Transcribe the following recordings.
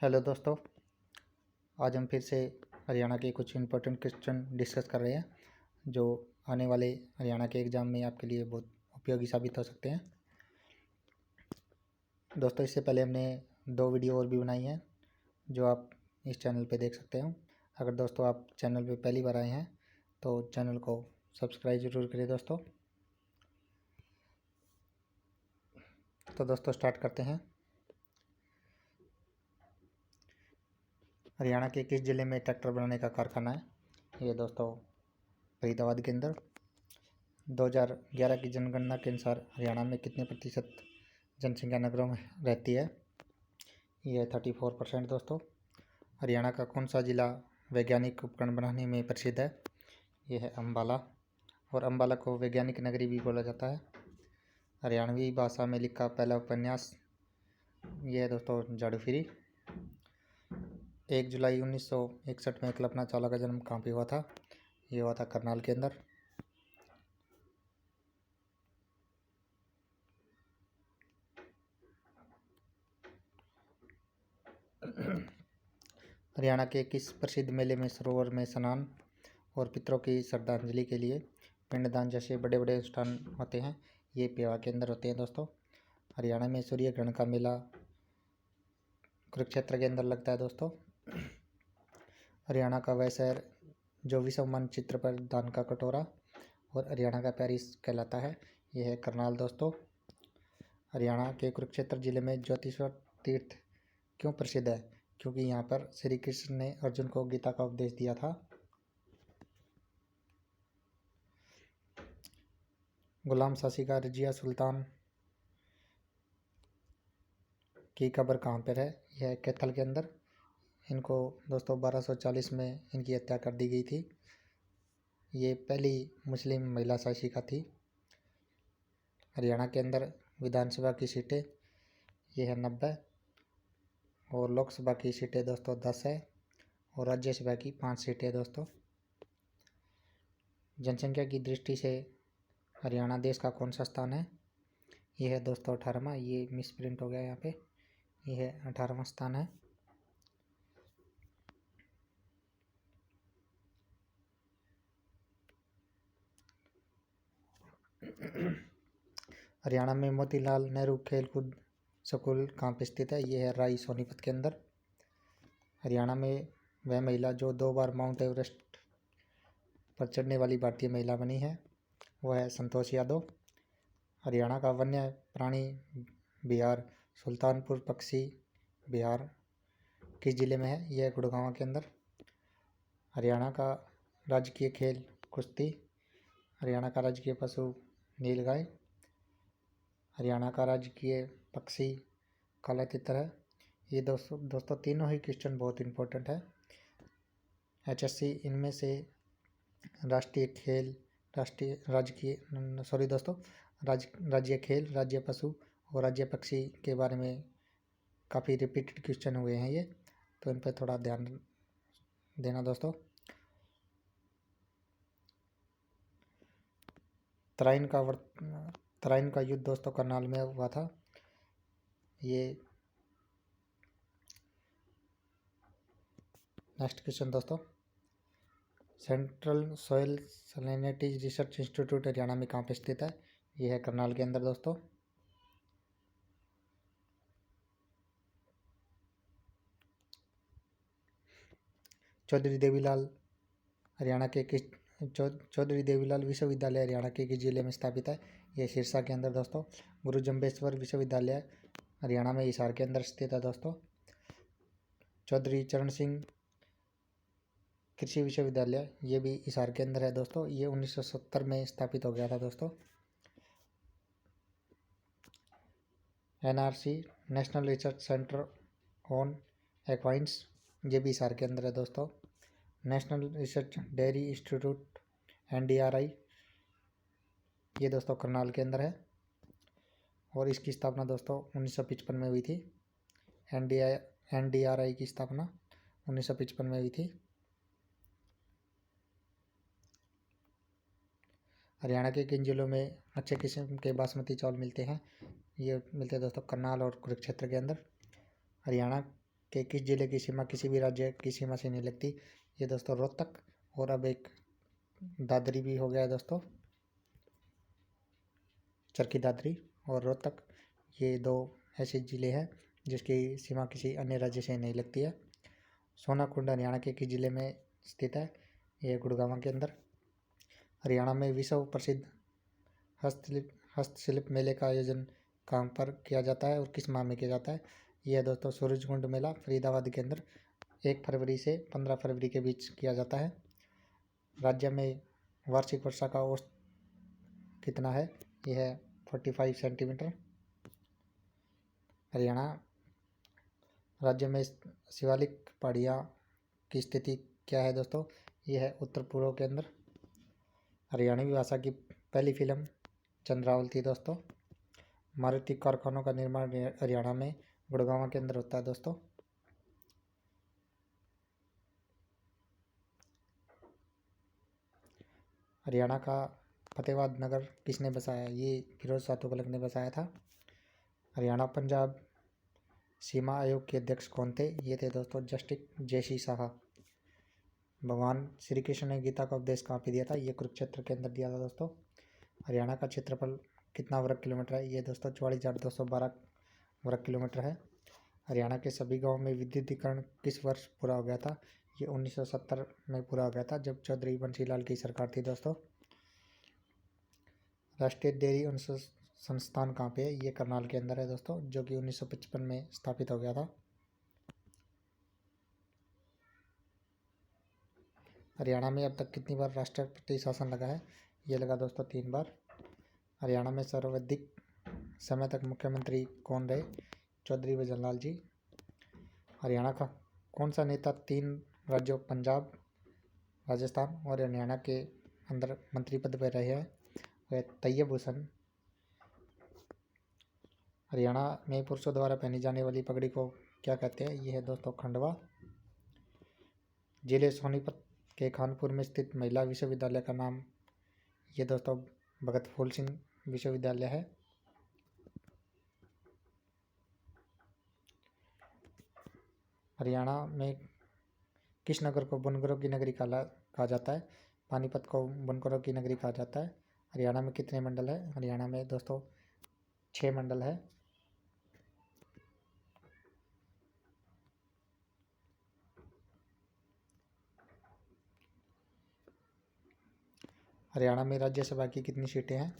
Hello दोस्तों, आज हम फिर से हरियाणा के कुछ इम्पोर्टेंट क्वेश्चन डिस्कस कर रहे हैं जो आने वाले हरियाणा के एग्ज़ाम में आपके लिए बहुत उपयोगी साबित हो सकते हैं। दोस्तों, इससे पहले हमने 2 वीडियो और भी बनाई हैं जो आप इस चैनल पे देख सकते हैं। अगर दोस्तों आप चैनल पे पहली बार आए हैं तो चैनल को सब्सक्राइब ज़रूर करें दोस्तों। तो दोस्तों स्टार्ट करते हैं। हरियाणा के किस ज़िले में ट्रैक्टर बनाने का कारखाना है? ये दोस्तों फरीदाबाद के अंदर। 2011 की जनगणना के अनुसार हरियाणा में कितने प्रतिशत जनसंख्या नगरों में रहती है? यह 34% दोस्तों। हरियाणा का कौन सा जिला वैज्ञानिक उपकरण बनाने में प्रसिद्ध है? यह है अम्बाला, और अम्बाला को वैज्ञानिक नगरी भी बोला जाता है। हरियाणवी भाषा में लिखा पहला उपन्यास यह है दोस्तों जादूगिरी। 1 जुलाई 1961 में कल्पना चावला का जन्म कहाँ पे हुआ था? ये हुआ था करनाल के अंदर। हरियाणा के किस प्रसिद्ध मेले में सरोवर में स्नान और पितरों की श्रद्धांजलि के लिए पिंडदान जैसे बड़े बड़े अनुष्ठान होते हैं? ये पेवा के अंदर होते हैं दोस्तों। हरियाणा में सूर्य ग्रहण का मेला कुरुक्षेत्र के अंदर लगता है दोस्तों। हरियाणा का वह शहर जो विश्व मानचित्र पर दान का कटोरा और हरियाणा का पेरिस कहलाता है, यह है करनाल दोस्तों। हरियाणा के कुरुक्षेत्र जिले में ज्योतिषवर तीर्थ क्यों प्रसिद्ध है? क्योंकि यहाँ पर श्री कृष्ण ने अर्जुन को गीता का उपदेश दिया था। गुलाम सासी का रजिया सुल्तान की कब्र कहाँ पर है? यह है कैथल के अंदर। इनको दोस्तों 1240 में इनकी हत्या कर दी गई थी। ये पहली मुस्लिम महिला शासिका थी। हरियाणा के अंदर विधानसभा की सीटें ये है 90, और लोकसभा की सीटें दोस्तों 10 है, और राज्यसभा की 5 सीटें दोस्तों। जनसंख्या की दृष्टि से हरियाणा देश का कौन सा स्थान है? यह है दोस्तों 18वां। ये मिस प्रिंट हो गया यहाँ पे। यह है 18वां स्थान है। हरियाणा में मोतीलाल नेहरू खेलकूद स्कूल कहाँ पे स्थित है? ये है राई सोनीपत के अंदर। हरियाणा में वह महिला जो 2 बार माउंट एवरेस्ट पर चढ़ने वाली भारतीय महिला बनी है, वह है संतोष यादव। हरियाणा का वन्य प्राणी विहार सुल्तानपुर पक्षी विहार किस जिले में है? यह गुड़गांव के अंदर। हरियाणा का राजकीय खेल कुश्ती। हरियाणा का राजकीय पशु नीलगाय। हरियाणा का राजकीय पक्षी काला तितर है। ये दोस्तों तीनों ही क्वेश्चन बहुत इंपॉर्टेंट है। HSC इनमें से राज्य खेल राज्य पशु और राज्य पक्षी के बारे में काफ़ी रिपीटेड क्वेश्चन हुए हैं ये, तो इन पर थोड़ा ध्यान देना दोस्तों। तराइन का युद्ध दोस्तों करनाल में हुआ था। ये नेक्स्ट क्वेश्चन दोस्तों, central soil salinity research institute Haryana में कहाँ पे स्थित है? ये है करनाल के अंदर दोस्तों। चौधरी देवीलाल विश्वविद्यालय हरियाणा के किस जिले में स्थापित है? ये सिरसा के अंदर दोस्तों। गुरु जम्बेश्वर विश्वविद्यालय हरियाणा में हिसार के अंदर स्थित है दोस्तों। चौधरी चरण सिंह कृषि विश्वविद्यालय ये भी हिसार के अंदर है दोस्तों। ये 1970 में स्थापित हो गया था दोस्तों। NRC National Research Centre on Equines ये भी हिसार के अंदर है दोस्तों। National Research Dairy Institute NDRI ये दोस्तों करनाल के अंदर है, और इसकी स्थापना दोस्तों 1955 में हुई थी। NDRI की स्थापना 1955 में हुई थी। हरियाणा के किन जिलों में अच्छे किस्म के बासमती चावल मिलते हैं? ये मिलते हैं दोस्तों करनाल और कुरुक्षेत्र के अंदर। हरियाणा के किस जिले की सीमा किसी भी राज्य की सीमा से नहीं लगती? ये दोस्तों रोहतक। और अब एक दादरी भी हो गया दोस्तों, चरखी दादरी और रोहतक। ये दो ऐसे ज़िले हैं जिसकी सीमा किसी अन्य राज्य से नहीं लगती है। सोनाकुंड हरियाणा के किस जिले में स्थित है? ये गुड़गांव के अंदर। हरियाणा में विश्व प्रसिद्ध हस्तशिल्प मेले का आयोजन कहाँ पर किया जाता है और किस माह में किया जाता है? यह दोस्तों सूरजकुंड मेला फरीदाबाद के अंदर 1 फरवरी से 15 फरवरी के बीच किया जाता है। राज्य में वार्षिक वर्षा का औसत कितना है? यह है 45 सेंटीमीटर। हरियाणा राज्य में शिवालिक पहाड़ियाँ की स्थिति क्या है दोस्तों? यह है उत्तर पूर्व के अंदर। हरियाणवी भाषा की पहली फिल्म चंद्रावल थी दोस्तों। मारुति कारखानों का निर्माण हरियाणा में गुड़गांव के अंदर होता है दोस्तों। हरियाणा का फतेहाबाद नगर किसने बसाया? ये फिरोज शाह तुगलक ने बसाया था। हरियाणा पंजाब सीमा आयोग के अध्यक्ष कौन थे? ये थे दोस्तों जस्टिस जेसी शाह। भगवान श्री कृष्ण ने गीता का उपदेश कहाँ पे दिया था? ये कुरुक्षेत्र के अंदर दिया था दोस्तों। हरियाणा का क्षेत्रफल कितना वर्ग किलोमीटर है? ये दोस्तों 44,212 वर्ग किलोमीटर है। हरियाणा के सभी गाँव में विद्युतीकरण किस वर्ष पूरा हो गया था? ये 1970 में पूरा हो गया था, जब चौधरी बंसीलाल की सरकार थी दोस्तों। राष्ट्रीय डेयरी संस्थान कहाँ पे है? ये करनाल के अंदर है दोस्तों, जो कि 1955 में स्थापित हो गया था। हरियाणा में अब तक कितनी बार राष्ट्रपति शासन लगा है? ये लगा दोस्तों 3 बार। हरियाणा में सर्वाधिक समय तक मुख्यमंत्री कौन रहे? चौधरी बजनलाल जी। हरियाणा का कौन सा नेता 3 राज्यों पंजाब, राजस्थान और हरियाणा के अंदर मंत्री पद पर रहे हैं? वह तैयब हुसैन। हरियाणा में पुरुषों द्वारा पहनी जाने वाली पगड़ी को क्या कहते हैं? ये है दोस्तों खंडवा। जिले सोनीपत के खानपुर में स्थित महिला विश्वविद्यालय का नाम? ये दोस्तों भगत फूल सिंह विश्वविद्यालय है। हरियाणा में किस नगर को बुनकरों की नगरी कहा जाता है? पानीपत को बुनकरों की नगरी कहा जाता है। हरियाणा में कितने मंडल है? हरियाणा में दोस्तों 6 मंडल है। हरियाणा में राज्यसभा की कितनी सीटें हैं?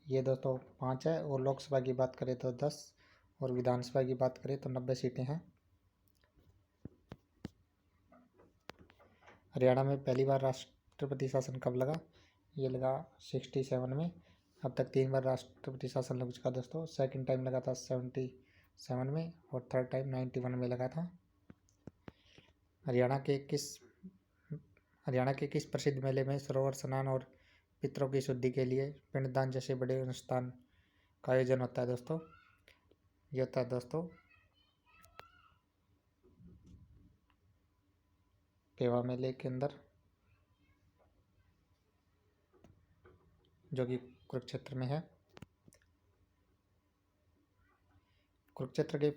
ये दोस्तों 5 है। और लोकसभा की बात करें तो 10 और विधानसभा की बात करें तो 90 सीटें हैं। हरियाणा में पहली बार राष्ट्रपति शासन कब लगा? ये लगा 67 में। अब तक 3 बार राष्ट्रपति शासन लग चुका दोस्तों। सेकंड टाइम लगा था 77 में और थर्ड टाइम 91 में लगा था। हरियाणा के किस प्रसिद्ध मेले में सरोवर स्नान और पितरों की शुद्धि के लिए पिंडदान जैसे बड़े अनुष्ठान का आयोजन होता है दोस्तों? ये होता है दोस्तों पेवा मेले के अंदर, जो कि कुरुक्षेत्र में है। कुरुक्षेत्र के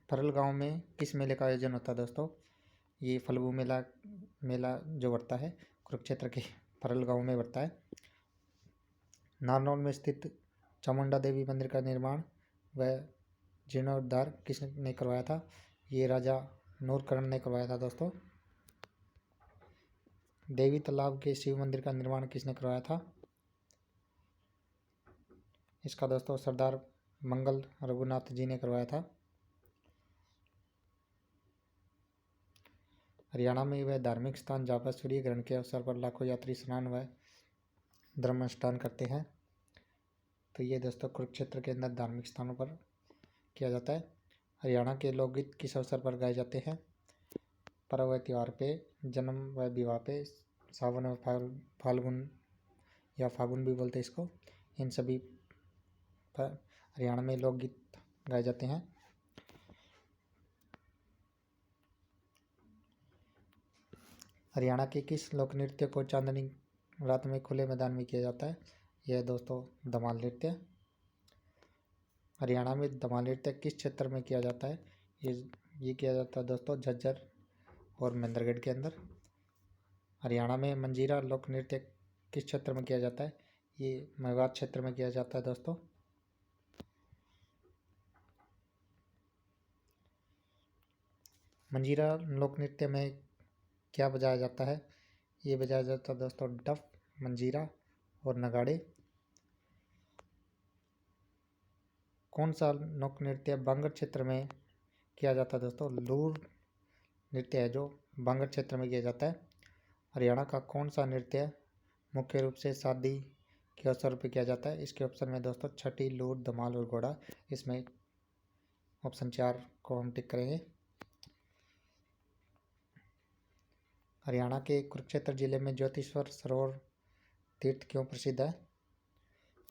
फरल गांव में किस मेले का आयोजन होता है दोस्तों? ये फल्गु मेला जो बढ़ता है कुरुक्षेत्र के फरल गांव में बढ़ता है। नारनौल में स्थित चामुंडा देवी मंदिर का निर्माण व जीर्णोद्धार किसने करवाया था? ये राजा नूरकरण ने करवाया था दोस्तों। देवी तालाब के शिव मंदिर का निर्माण किसने करवाया था? इसका दोस्तों सरदार मंगल रघुनाथ जी ने करवाया था। हरियाणा में वह धार्मिक स्थान जहाँ पर सूर्य ग्रहण के अवसर पर लाखों यात्री स्नान व धर्म अनुष्ठान करते हैं, तो ये दोस्तों कुरुक्षेत्र के अंदर धार्मिक स्थानों पर किया जाता है। हरियाणा के लोकगीत किस अवसर पर गाए जाते हैं? पर्व व त्यौहार पे, जन्म व विवाह पे, सावन व फाल्गुन या फागुन भी बोलते हैं इसको, इन सभी पर हरियाणा में लोकगीत गाए जाते हैं। हरियाणा के किस लोक नृत्य को चांदनी रात में खुले मैदान में किया जाता है? यह दोस्तों धमाल नृत्य। हरियाणा में धमाल नृत्य किस क्षेत्र में किया जाता है? ये ये किया जाता है दोस्तों झज्जर और महेंद्रगढ़ के अंदर। हरियाणा में मंजीरा लोक नृत्य किस क्षेत्र में किया जाता है? ये मेवात क्षेत्र में किया जाता है दोस्तों। मंजीरा लोक नृत्य में क्या बजाया जाता है? ये बजाया जाता है दोस्तों डफ, मंजीरा और नगाड़े। कौन सा लोक नृत्य बांगड़ क्षेत्र में किया जाता है दोस्तों? लूर नृत्य है जो बांगड़ क्षेत्र में किया जाता है। हरियाणा का कौन सा नृत्य मुख्य रूप से शादी के अवसर पर किया जाता है? इसके ऑप्शन में दोस्तों छठी, लूर, धमाल और घोड़ा। इसमें ऑप्शन 4 को हम टिक करेंगे। हरियाणा के कुरुक्षेत्र जिले में ज्योतिश्वर सरोवर तीर्थ क्यों प्रसिद्ध है?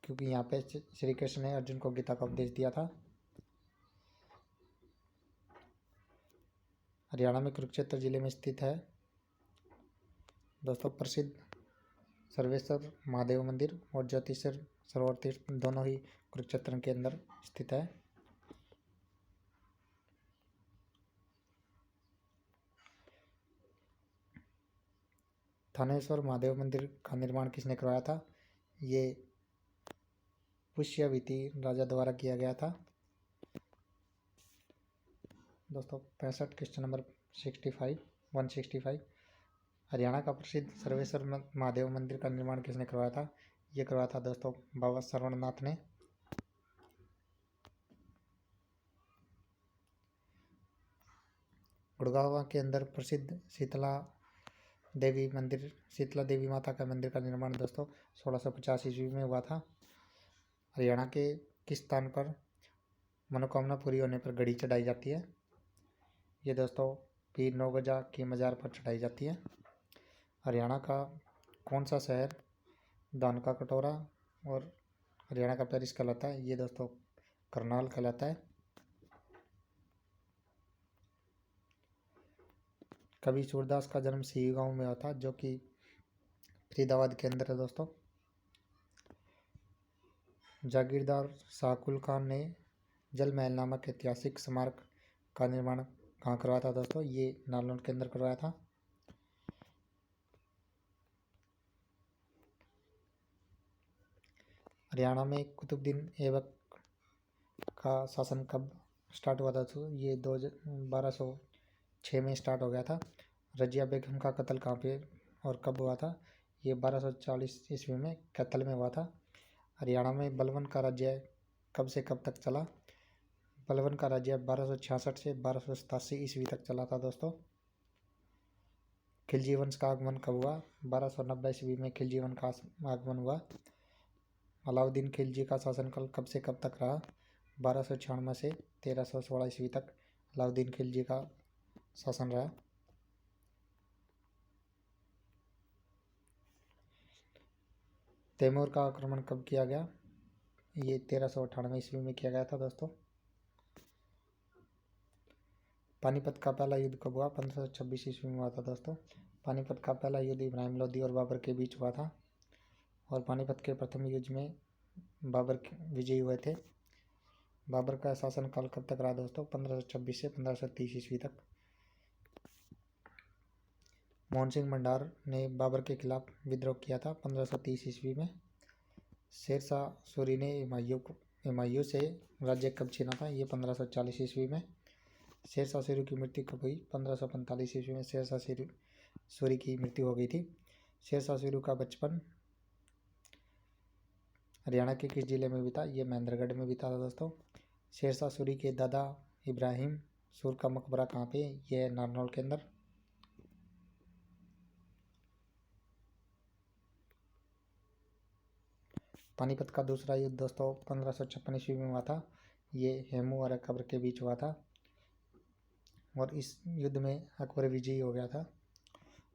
क्योंकि यहाँ पे श्री कृष्ण ने अर्जुन को गीता का उपदेश दिया था। हरियाणा में कुरुक्षेत्र जिले में स्थित है दोस्तों प्रसिद्ध सर्वेश्वर महादेव मंदिर और ज्योतिश्वर सरोवर तीर्थ, दोनों ही कुरुक्षेत्र के अंदर स्थित है। थानेश्वर महादेव मंदिर का निर्माण किसने करवाया था? ये पुष्यवती राजा द्वारा किया गया था दोस्तों। 65 क्वेश्चन नंबर 165। हरियाणा का प्रसिद्ध सर्वेश्वर महादेव मंदिर का निर्माण किसने करवाया था? ये करवाया था दोस्तों बाबा सरवणनाथ ने। गुड़गांव के अंदर प्रसिद्ध शीतला देवी माता का मंदिर का निर्माण दोस्तों 1650 ईस्वी में हुआ था। हरियाणा के किस स्थान पर मनोकामना पूरी होने पर घड़ी चढ़ाई जाती है? ये दोस्तों पीर नौगजा की मज़ार पर चढ़ाई जाती है। हरियाणा का कौन सा शहर दान का कटोरा और हरियाणा का पेरिस कहलाता है? ये दोस्तों करनाल कहलाता है। कवि सूरदास का जन्म सी गांव में हुआ था जो कि फरीदाबाद के अंदर है दोस्तों। जागीरदार शाहकुल खान ने जल महल नामक ऐतिहासिक स्मारक का निर्माण कहाँ करवाया था दोस्तों? ये नालंदा के अंदर करवाया था। हरियाणा में कुतुबुद्दीन ऐबक का शासन कब स्टार्ट हुआ था? तो ये 1206 में स्टार्ट हो गया था। रजिया बेगम का कत्ल कहाँ पे और कब हुआ था? ये 1240 ईस्वी में कैथल में हुआ था। हरियाणा में बलबन का राज्य कब से कब तक चला? बलबन का राज्य 1266 से 1287 ईस्वी तक चला था दोस्तों। खिलजी वंश का आगमन कब हुआ? 1290 ईस्वी में खिलजी वंश का आगमन हुआ। अलाउद्दीन खिलजी का शासनकाल कब से कब तक रहा? 1296 से 1316 ईस्वी तक अलाउद्दीन खिलजी का शासन रहा। तैमूर का आक्रमण कब किया गया? ये 1398 ईस्वी में किया गया था दोस्तों। पानीपत का पहला युद्ध कब हुआ? 1526 ईस्वी में हुआ था दोस्तों। पानीपत का पहला युद्ध इब्राहिम लोदी और बाबर के बीच हुआ था और पानीपत के प्रथम युद्ध में बाबर विजयी हुए थे। बाबर का शासनकाल कब तक रहा दोस्तों? 1526 से 1530 ईस्वी तक। मोहन सिंह भंडार ने बाबर के खिलाफ विद्रोह किया था 1530 ईस्वी में। शेरशाह सूरी ने हुमायूं से राज्य कब छीना था? ये 1540 ईस्वी में। शेरशाह सूरी की मृत्यु कब हुई? 1545 ईस्वी में शेरशाह सूरी की मृत्यु हो गई थी। शेरशाह सूरी का बचपन हरियाणा के किस जिले में बीता? ये महेंद्रगढ़ में बीता था दोस्तों। शेरशाह सूरी के दादा इब्राहिम सूर का मकबरा कहाँ पे? ये है नारनौल के अंदर। पानीपत का दूसरा युद्ध दोस्तों 1556 ईस्वी में हुआ था। ये हेमू और अकबर के बीच हुआ था और इस युद्ध में अकबर विजयी हो गया था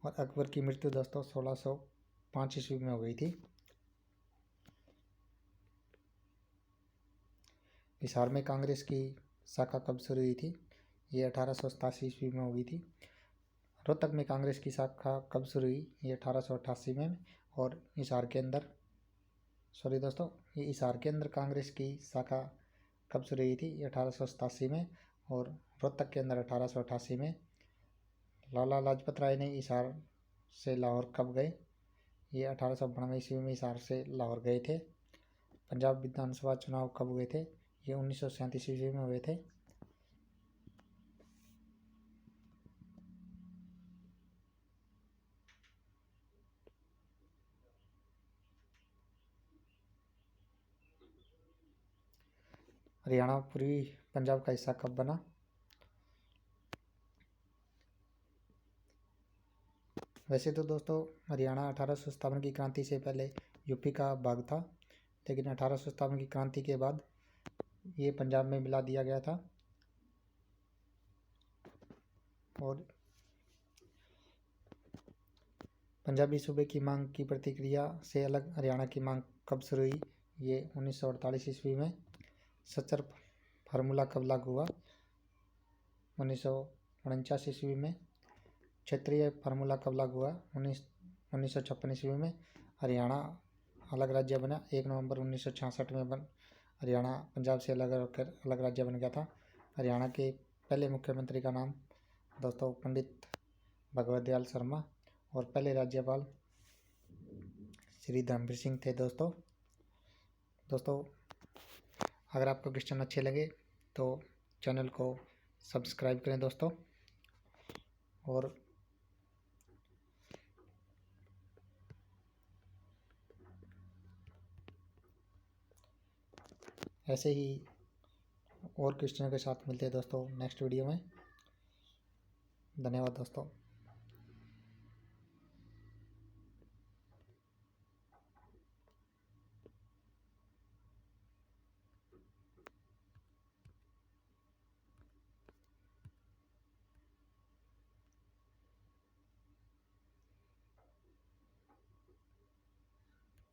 और अकबर की मृत्यु दोस्तों 1605 ईस्वी में हो गई थी। हिसार में कांग्रेस की शाखा कब शुरू हुई थी? ये 1887 ईस्वी में हो गई थी। रोहतक में कांग्रेस की शाखा कब शुरू हुई? ये 1888 में। और हिसार के अंदर हिसार के अंदर कांग्रेस की शाखा कब शुरू हुई थी? ये 1887 में। और रोहतक के अंदर 1888 में। लाला लाजपत राय ने हिसार से लाहौर कब गए? ये 1892 ईस्वी में हिसार से लाहौर गए थे। पंजाब विधानसभा चुनाव कब हुए थे? ये 1937 ईस्वी में हुए थे। हरियाणा पूर्वी पंजाब का हिस्सा कब बना? वैसे तो दोस्तों हरियाणा 1857 की क्रांति से पहले यूपी का भाग था, लेकिन 1857 की क्रांति के बाद ये पंजाब में मिला दिया गया था। और पंजाबी सूबे की मांग की प्रतिक्रिया से अलग हरियाणा की मांग कब शुरू हुई? ये 1948 ईस्वी में। सच्चर फार्मूला कब लागू हुआ? 1949 ईस्वी में। क्षेत्रीय फार्मूला कब लागू हुआ? 1956 ईस्वी में। हरियाणा अलग राज्य बना 1 नवंबर 1966 में। हरियाणा पंजाब से अलग राज्य बन गया था। हरियाणा के पहले मुख्यमंत्री का नाम दोस्तों पंडित भगवत दयाल शर्मा और पहले राज्यपाल श्री धर्मवीर सिंह थे। दोस्तों अगर आपको क्वेश्चन अच्छे लगे तो चैनल को सब्सक्राइब करें दोस्तों, और ऐसे ही और क्वेश्चनों के साथ मिलते हैं दोस्तों नेक्स्ट वीडियो में। धन्यवाद दोस्तों।